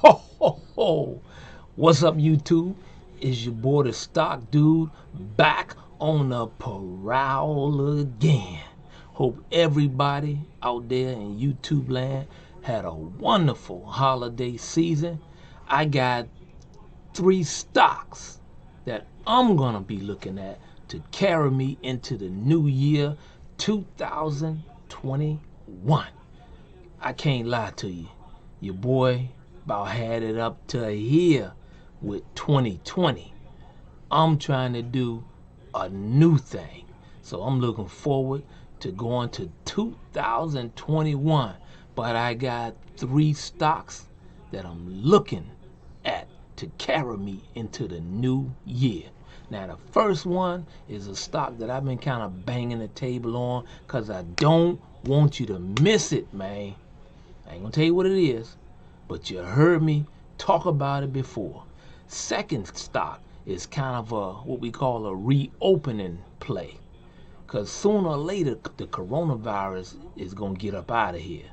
Ho, ho, ho. What's up, YouTube? Is your boy the stock dude back on the prowl again? Hope everybody out there in YouTube land had a wonderful holiday season. I got three stocks that I'm gonna be looking at to carry me into the new year 2021. I can't lie to you. Your boy about had it up to here with 2020. I'm trying to do a new thing. So I'm looking forward to going to 2021. But I got three stocks that I'm looking at to carry me into the new year. Now, the first one is a stock that I've been kind of banging the table on because I don't want you to miss it, man. I ain't gonna tell you what it is, but you heard me talk about it before. Second stock is kind of what we call a reopening play. Because sooner or later, the coronavirus is going to get up out of here.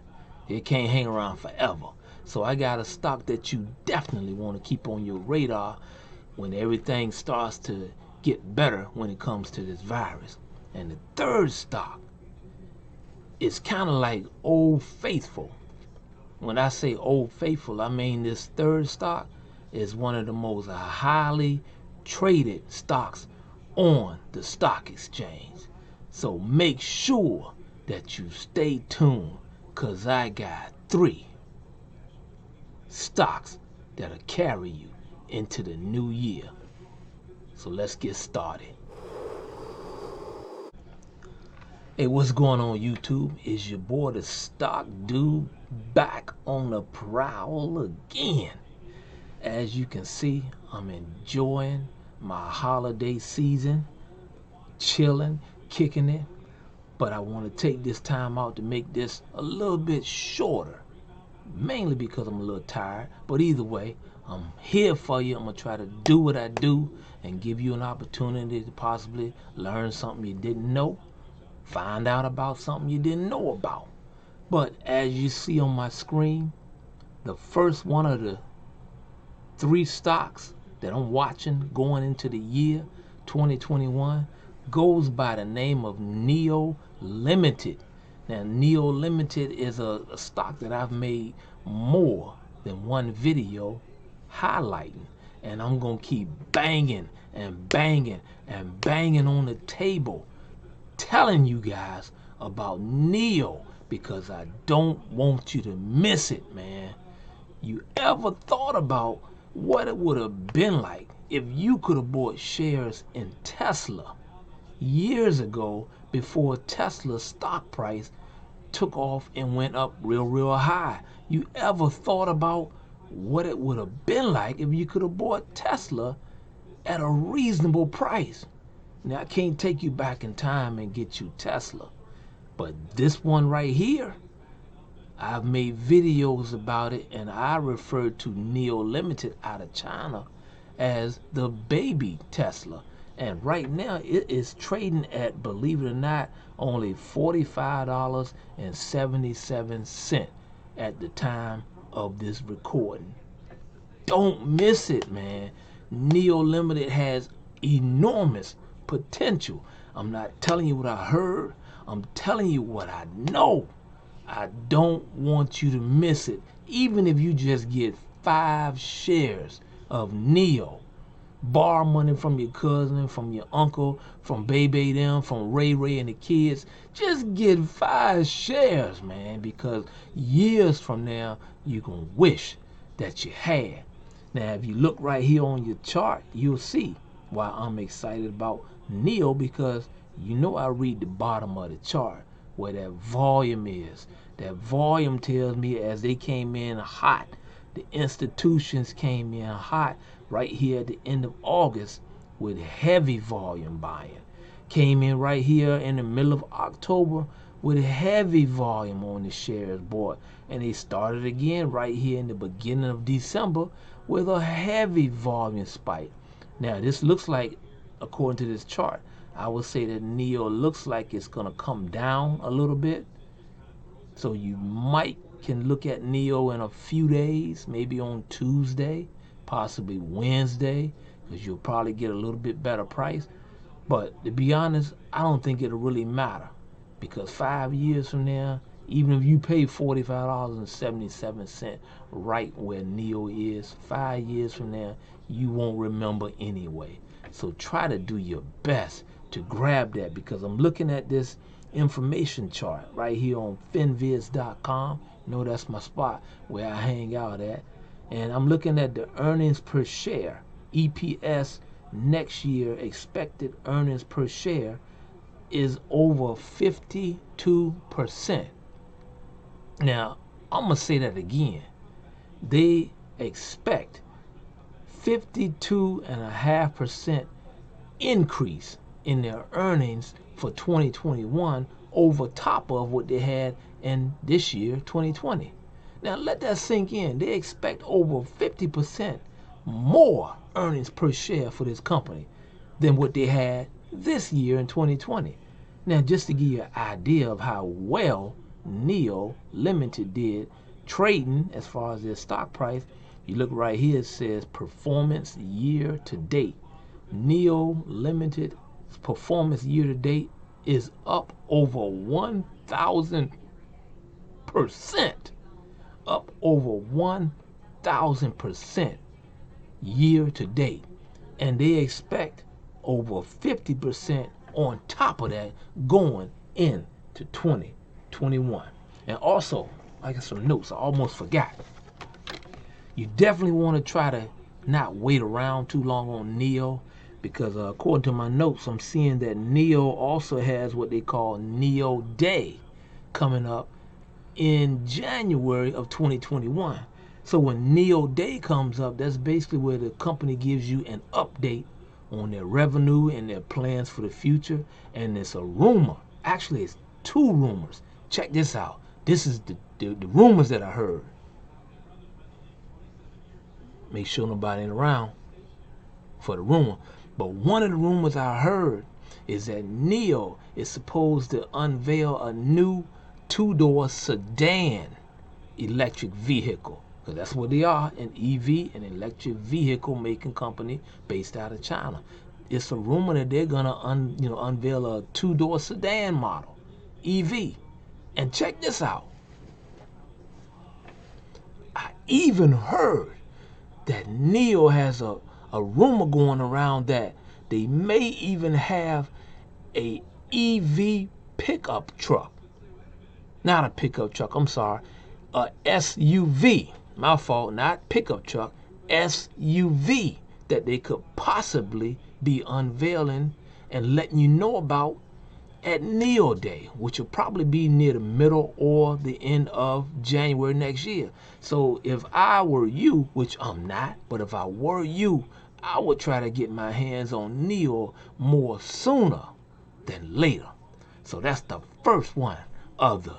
It can't hang around forever. So I got a stock that you definitely want to keep on your radar when everything starts to get better when it comes to this virus. And the third stock is kind of like Old Faithful. When I say Old Faithful, I mean this third stock is one of the most highly traded stocks on the stock exchange. So make sure that you stay tuned because I got three stocks that'll carry you into the new year. So let's get started. Hey, what's going on, YouTube? Is your boy the stock dude back on the prowl again? As you can see, I'm enjoying my holiday season, chilling, kicking it. But I want to take this time out to make this a little bit shorter, mainly because I'm a little tired. But either way, I'm here for you. I'm going to try to do what I do and give you an opportunity to possibly learn something you didn't know, find out about something you didn't know about. But as you see on my screen, the first one of the three stocks that I'm watching going into the year 2021 goes by the name of Neo Limited. Now, Neo Limited is a stock that I've made more than one video highlighting, and I'm gonna keep banging and banging and banging on the table telling you guys about Neo because I don't want you to miss it, man. You ever thought about what it would have been like if you could have bought shares in Tesla years ago before Tesla's stock price took off and went up real high? You ever thought about what it would have been like if you could have bought Tesla at a reasonable price? Now, I can't take you back in time and get you Tesla, but this one right here, I've made videos about it, and I refer to Neo Limited out of China as the baby Tesla. And right now it is trading at, believe it or not, only $45.77 at the time of this recording. Don't miss it, man. Neo Limited has enormous potential. I'm not telling you what I heard. I'm telling you what I know. I don't want you to miss it. Even if you just get 5 shares of Neo, borrow money from your cousin, from your uncle, from Baby them, from Ray Ray and the kids. Just get 5 shares, man, because years from now, you can wish that you had. Now, if you look right here on your chart, you'll see why I'm excited about Neo, because you know I read the bottom of the chart where that volume is. That volume tells me as they came in hot, the institutions came in hot right here at the end of August with heavy volume buying. Came in right here in the middle of October with heavy volume on the shares bought. And they started again right here in the beginning of December with a heavy volume spike. Now, this looks like, according to this chart, I would say that Neo looks like it's going to come down a little bit. So you might can look at NEO in a few days, maybe on Tuesday, possibly Wednesday, because you'll probably get a little bit better price. But to be honest, I don't think it'll really matter, because 5 years from now, even if you pay $45.77 right where NEO is, 5 years from now, you won't remember anyway. So try to do your best to grab that, because I'm looking at this information chart right here on finviz.com. You know, that's my spot where I hang out at. And I'm looking at the earnings per share, EPS next year, expected earnings per share is over 52%. Now, I'm going to say that again. They expect 52.5% increase in their earnings for 2021 over top of what they had in this year, 2020. Now, let that sink in. They expect over 50% more earnings per share for this company than what they had this year in 2020. Now, just to give you an idea of how well NEO Limited did trading as far as their stock price, you look right here, it says performance year to date. NEO Limited performance year to date is up over 1,000%. Up over 1,000% year to date. And they expect over 50% on top of that going into 2021. And also, I got some notes I almost forgot. You definitely want to try to not wait around too long on NEO, because according to my notes, I'm seeing that NEO also has what they call NEO Day coming up in January of 2021. So when NEO Day comes up, that's basically where the company gives you an update on their revenue and their plans for the future. And it's a rumor. Actually, it's two rumors. Check this out. This is the rumors that I heard. Make sure nobody ain't around for the rumor. But one of the rumors I heard is that NEO is supposed to unveil a new two-door sedan electric vehicle, because that's what they are, an EV, an electric vehicle making company based out of China. It's a rumor that they're gonna unveil a two-door sedan model, EV. And check this out. I even heard that NEO has a rumor going around that they may even have a EV pickup truck. Not a pickup truck, I'm sorry. A SUV. My fault, not pickup truck. SUV that they could possibly be unveiling and letting you know about at NEO Day, which will probably be near the middle or the end of January next year. So if I were you, which I'm not, but if I were you, I would try to get my hands on NEO more sooner than later. So that's the first one of the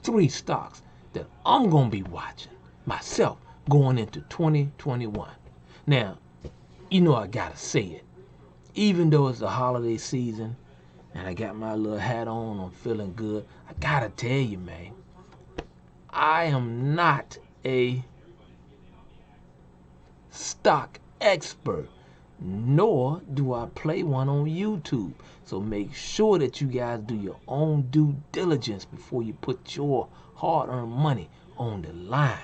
3 stocks that I'm going to be watching myself going into 2021. Now, you know I got to say it. Even though it's the holiday season and I got my little hat on, I'm feeling good, I got to tell you, man, I am not a stock expert, nor do I play one on YouTube. So make sure that you guys do your own due diligence before you put your hard-earned money on the line.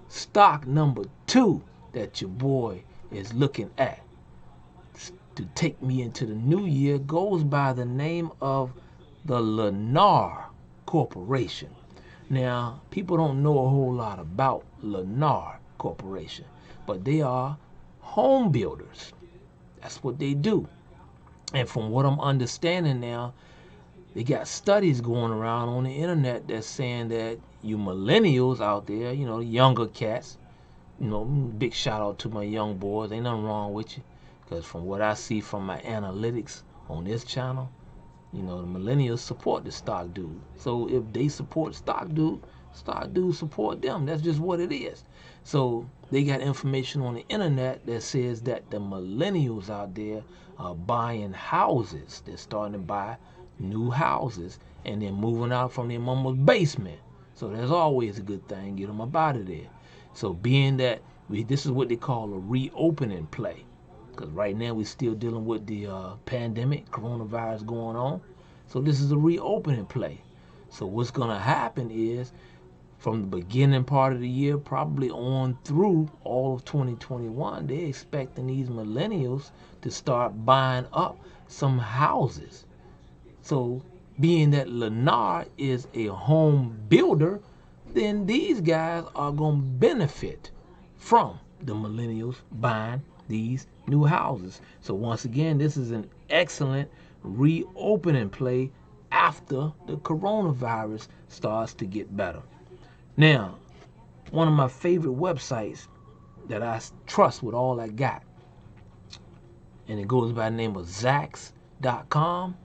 Stock number 2 that your boy is looking at to take me into the new year goes by the name of the Lennar Corporation. Now, people don't know a whole lot about Lennar Corporation, but they are home builders. That's what they do. And from what I'm understanding now, they got studies going around on the internet that's saying that you millennials out there, you know, younger cats, you know, big shout out to my young boys. Ain't nothing wrong with you. Because from what I see from my analytics on this channel, you know, the millennials support the stock dude. So if they support stock dude support them. That's just what it is. So they got information on the internet that says that the millennials out there are buying houses. They're starting to buy new houses and they're moving out from their mama's basement So that's always a good thing. Get them up out of there. So being that this is what they call a reopening play, because right now we're still dealing with the pandemic, coronavirus going on. So this is a reopening play. So what's gonna happen is from the beginning part of the year, probably on through all of 2021, they're expecting these millennials to start buying up some houses. So, being that Lennar is a home builder, then these guys are going to benefit from the millennials buying these new houses. So, once again, this is an excellent reopening play after the coronavirus starts to get better. Now, one of my favorite websites that I trust with all I got, and it goes by the name of Zax.com.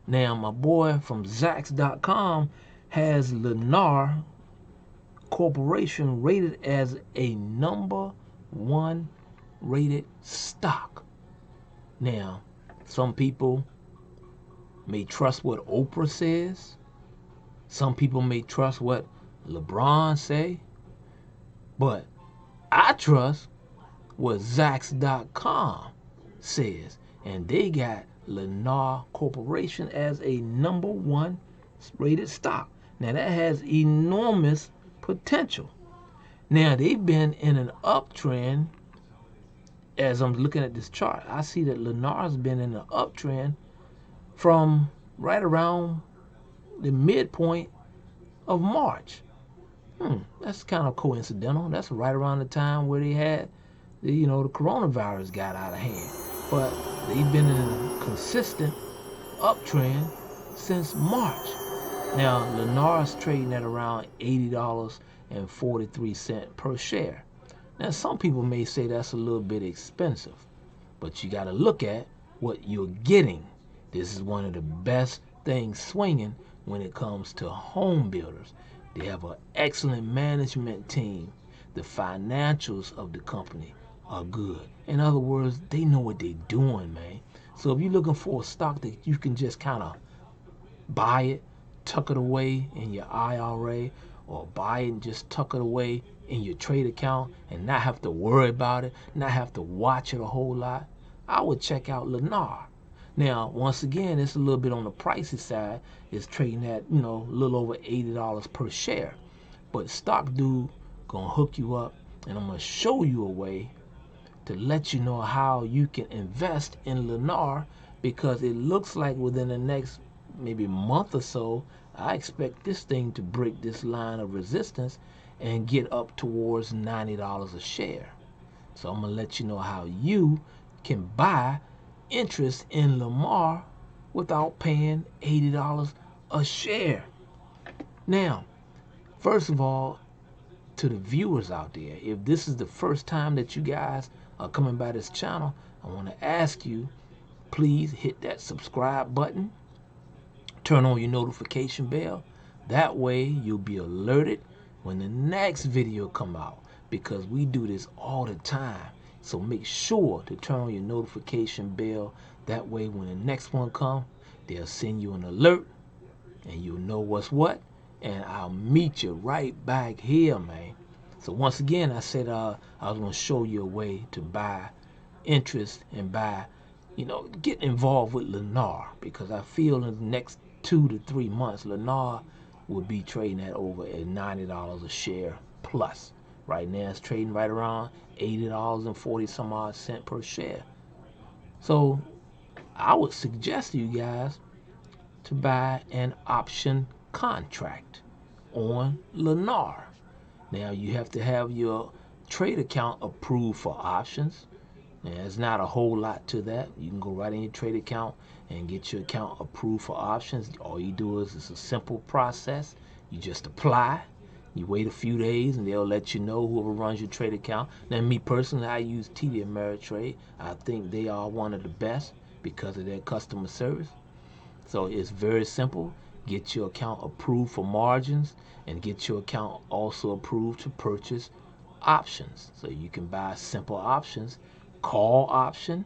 Now, my boy from Zax.com has Lennar Corporation rated as a #1 rated stock. Now, some people may trust what Oprah says. Some people may trust what LeBron say. But I trust what Zax.com says. And they got Lennar Corporation as a #1 rated stock. Now that has enormous potential. Now they've been in an uptrend. As I'm looking at this chart, I see that Lennar's been in an uptrend from right around the midpoint of March. That's kind of coincidental. That's right around the time where they had the coronavirus got out of hand. But they've been in a consistent uptrend since March. Now, Lennar's trading at around $80.43 per share. Now, some people may say that's a little bit expensive, but you got to look at what you're getting. This is one of the best things swinging when it comes to home builders. They have an excellent management team. The financials of the company are good. In other words, they know what they're doing, man. So if you're looking for a stock that you can just kind of buy it, tuck it away in your IRA, or buy it and just tuck it away in your trade account and not have to worry about it, not have to watch it a whole lot, I would check out Lennar. Now, once again, it's a little bit on the pricey side. It's trading at, a little over $80 per share. But Stock Dude gonna hook you up, and I'm gonna show you a way to let you know how you can invest in Lennar, because it looks like within the next maybe month or so, I expect this thing to break this line of resistance and get up towards $90 a share. So I'm gonna let you know how you can buy interest in Lennar without paying $80 a share. Now, first of all, to the viewers out there, if this is the first time that you guys are coming by this channel, I want to ask you, please hit that subscribe button, turn on your notification bell. That way you'll be alerted when the next video come out, because we do this all the time. So make sure to turn on your notification bell. That way when the next one comes, they'll send you an alert and you'll know what's what. And I'll meet you right back here, man. So once again, I said I was going to show you a way to buy interest and buy, get involved with Lennar, because I feel in the next 2 to 3 months, Lennar will be trading at over at $90 a share plus. Right now it's trading right around $80.40 some odd cent per share. So I would suggest to you guys to buy an option contract on Lennar. Now you have to have your trade account approved for options. Now, there's not a whole lot to that. You can go right in your trade account and get your account approved for options. All you do is, it's a simple process. You just apply. You wait a few days and they'll let you know, whoever runs your trade account. Now, me personally, I use TD Ameritrade. I think they are one of the best because of their customer service. So it's very simple. Get your account approved for margins and get your account also approved to purchase options. So you can buy simple options: call option,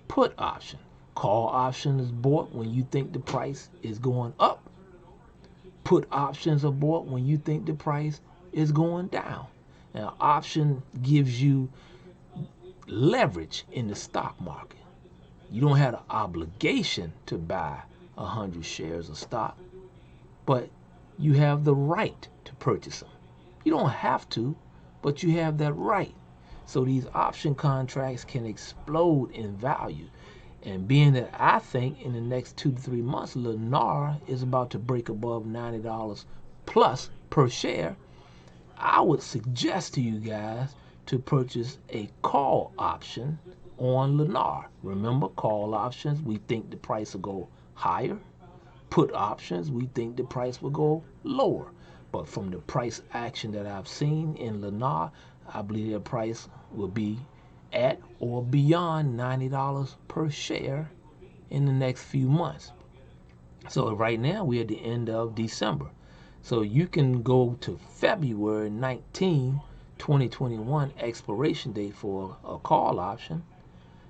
put option. Call option is bought when you think the price is going up. put options aboard when you think the price is going down. Now, option gives you leverage in the stock market. You don't have the obligation to buy 100 shares of stock, but you have the right to purchase them. You don't have to, but you have that right. So these option contracts can explode in value. And being that I think in the next 2 to 3 months, Lennar is about to break above $90 plus per share, I would suggest to you guys to purchase a call option on Lennar. Remember, call options, we think the price will go higher. Put options, we think the price will go lower. But from the price action that I've seen in Lennar, I believe the price will be at or beyond $90 per share in the next few months. So right now we're at the end of December. So you can go to February 19, 2021 expiration date for a call option.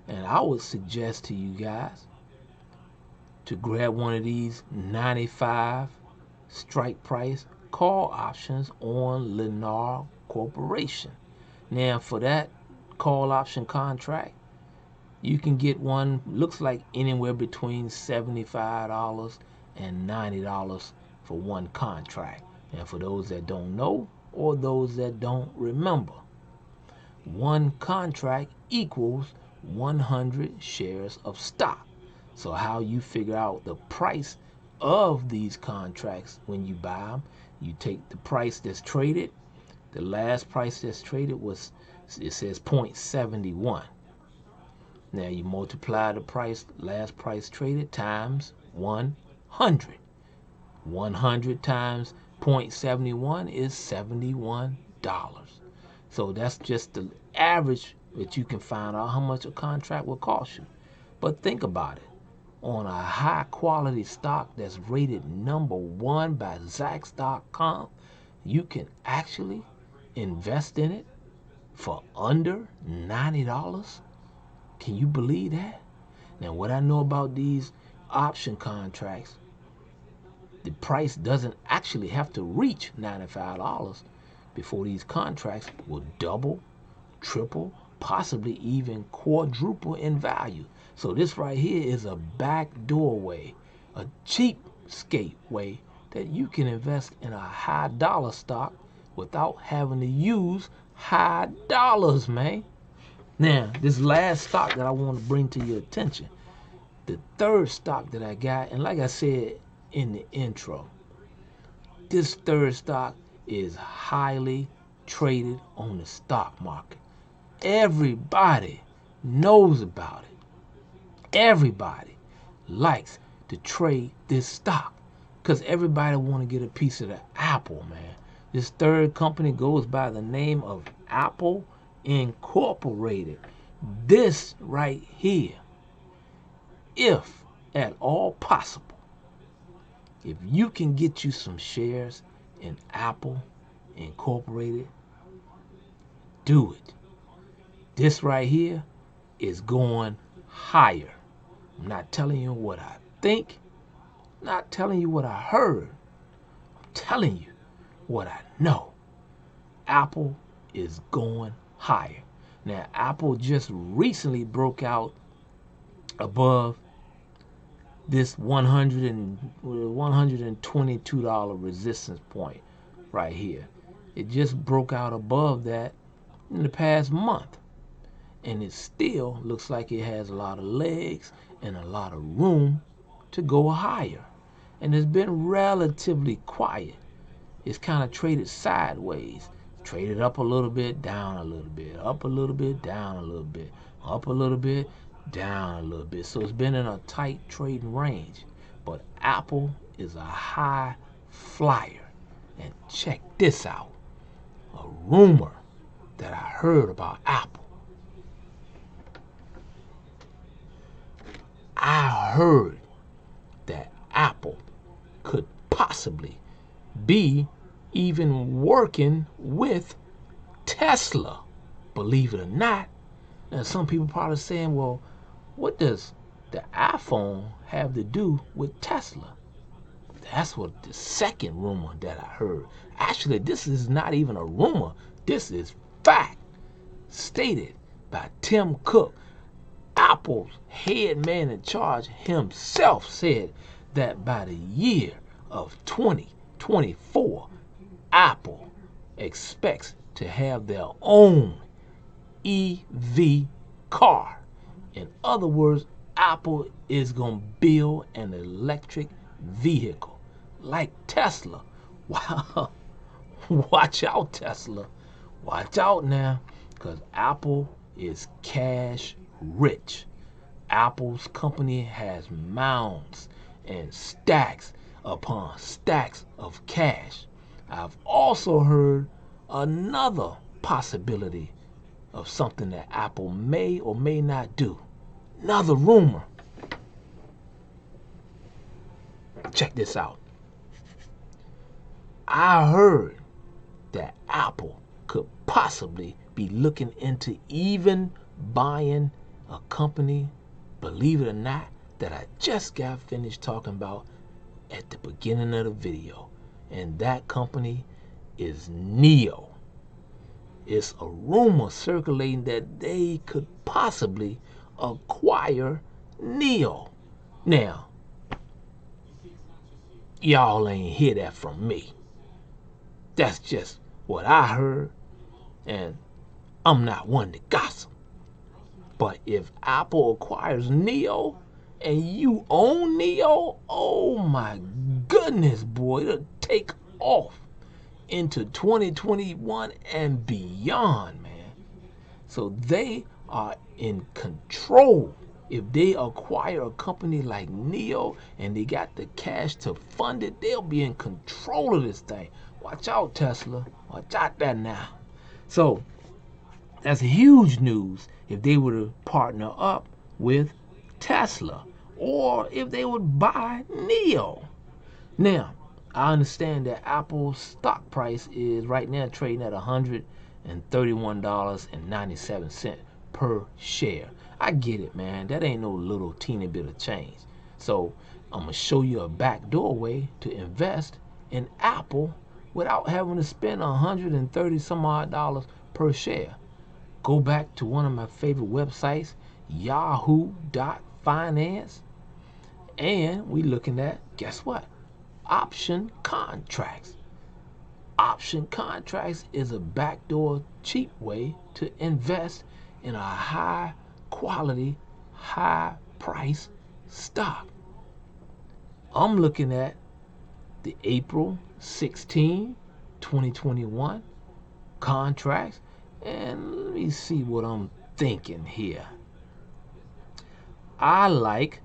And I would suggest to you guys to grab one of these 95 strike price call options on Lennar Corporation. Now for that call option contract, you can get one, looks like anywhere between $75 and $90 for one contract. And for those that don't know or those that don't remember, one contract equals 100 shares of stock. So how you figure out the price of these contracts when you buy them, you take the price that's traded. The last price that's traded was, it says 0.71. Now you multiply the price, last price traded times 100. 100 times 0.71 is $71. So that's just the average that you can find out how much a contract will cost you. But think about it. On a high quality stock that's rated #1 by Zacks.com, you can actually invest in it for under $90. Can you believe that? Now, what I know about these option contracts, the price doesn't actually have to reach $95 before these contracts will double, triple, possibly even quadruple in value. So this right here is a back doorway, a cheapskate way that you can invest in a high dollar stock without having to use high dollars, man. Now, this last stock that I want to bring to your attention, the third stock that I got, and like I said in the intro, this third stock is highly traded on the stock market. Everybody knows about it. Everybody likes to trade this stock because everybody want to get a piece of the apple, man. This third company goes by the name of Apple Incorporated. This right here, if at all possible, if you can get you some shares in Apple Incorporated, do it. This right here is going higher. I'm not telling you what I think, not telling you what I heard. I'm telling you what I know. Apple is going higher. Now, Apple just recently broke out above this $122 resistance point right here. It just broke out above that in the past month. And it still looks like it has a lot of legs and a lot of room to go higher. And it's been relatively quiet. It's kind of traded sideways. Traded up a little bit, down a little bit, up a little bit, down a little bit, up a little bit, down a little bit. So it's been in a tight trading range. But Apple is a high flyer. And check this out. A rumor that I heard about Apple. I heard that Apple could possibly be even working with Tesla, believe it or not. Now, some people probably saying, well, what does the iPhone have to do with Tesla? That's what the second rumor that I heard. Actually, this is not even a rumor. This is fact stated by Tim Cook, Apple's head man in charge himself, said that by the year of 2024, Apple expects to have their own EV car. In other words, Apple is going to build an electric vehicle like Tesla. Wow. Watch out, Tesla. Watch out now, because Apple is cash rich. Apple's company has mounds and stacks upon stacks of cash. I've also heard another possibility of something that Apple may or may not do. Another rumor. Check this out. I heard that Apple could possibly be looking into even buying a company, believe it or not, that I just got finished talking about at the beginning of the video. And that company is NIO. It's a rumor circulating that they could possibly acquire NIO. Now, y'all ain't hear that from me. That's just what I heard, and I'm not one to gossip. But if Apple acquires NIO and you own NIO, oh my goodness, boy, it'll take off into 2021 and beyond, man. So they are in control. If they acquire a company like NIO and they got the cash to fund it, they'll be in control of this thing. Watch out, Tesla. Watch out there now. So that's huge news if they were to partner up with Tesla or if they would buy NIO. Now, I understand that Apple's stock price is right now trading at $131.97 per share. I get it, man. That ain't no little teeny bit of change. So I'm going to show you a backdoor way to invest in Apple without having to spend $130 some odd per share. Go back to one of my favorite websites, yahoo.finance, and we looking at, guess what? Option contracts. Option contracts is a backdoor cheap way to invest in a high quality, high price stock. I'm looking at the April 16, 2021 contracts, and let me see what I'm thinking here. I like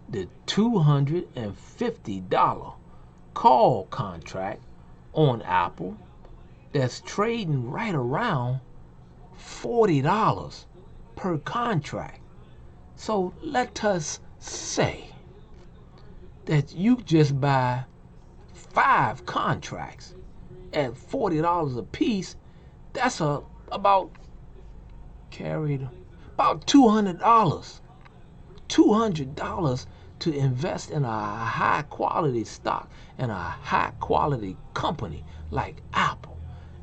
the $250 call contract on Apple that's trading right around $40 per contract. So let us say that you just buy 5 contracts at $40 a piece. That's about $200. $200 to invest in a high quality stock and a high quality company like Apple.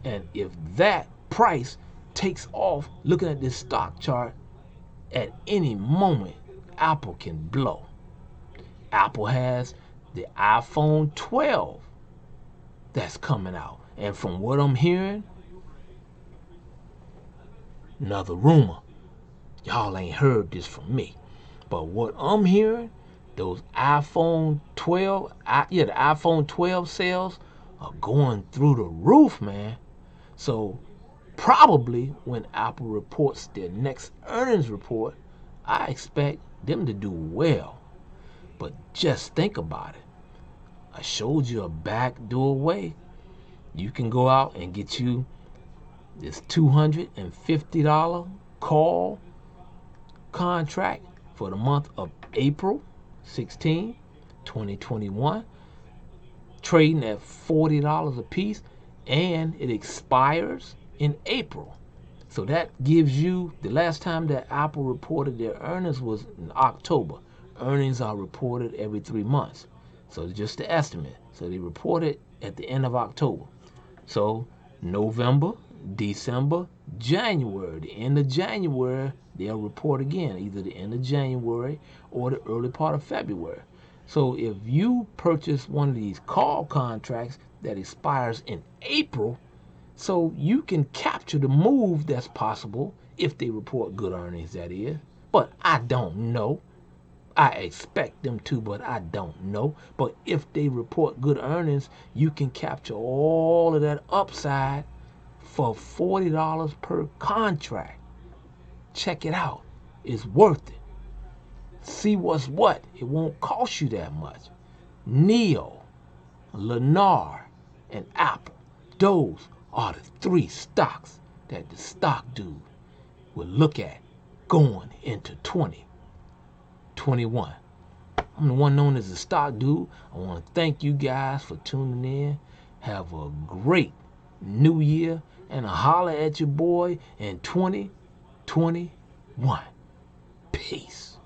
And if that price takes off, looking at this stock chart, at any moment Apple can blow. Apple has the iPhone 12 that's coming out, and from what I'm hearing, another rumor, y'all ain't heard this from me, but what I'm hearing, those iPhone 12, the iPhone 12 sales are going through the roof, man. So probably when Apple reports their next earnings report, I expect them to do well. But just think about it. I showed you a backdoor way. You can go out and get you this $250 call contract for the month of April 16, 2021, trading at $40 a piece, and it expires in April. So that gives you, the last time that Apple reported their earnings was in October. Earnings are reported every 3 months. So just the estimate. So they reported at the end of October. So November, December, January. The end of January, they'll report again, either the end of January or the early part of February. So if you purchase one of these call contracts that expires in April, so you can capture the move that's possible if they report good earnings, that is. But I don't know. I expect them to, but I don't know. But if they report good earnings, you can capture all of that upside for $40 per contract. Check it out. It's worth it. See what's what. It won't cost you that much. Neo, Lennar, and Apple. Those are the three stocks that the stock dude will look at going into 2021. I'm the one known as the stock dude. I want to thank you guys for tuning in. Have a great new year and a holler at your boy in 2021. Peace.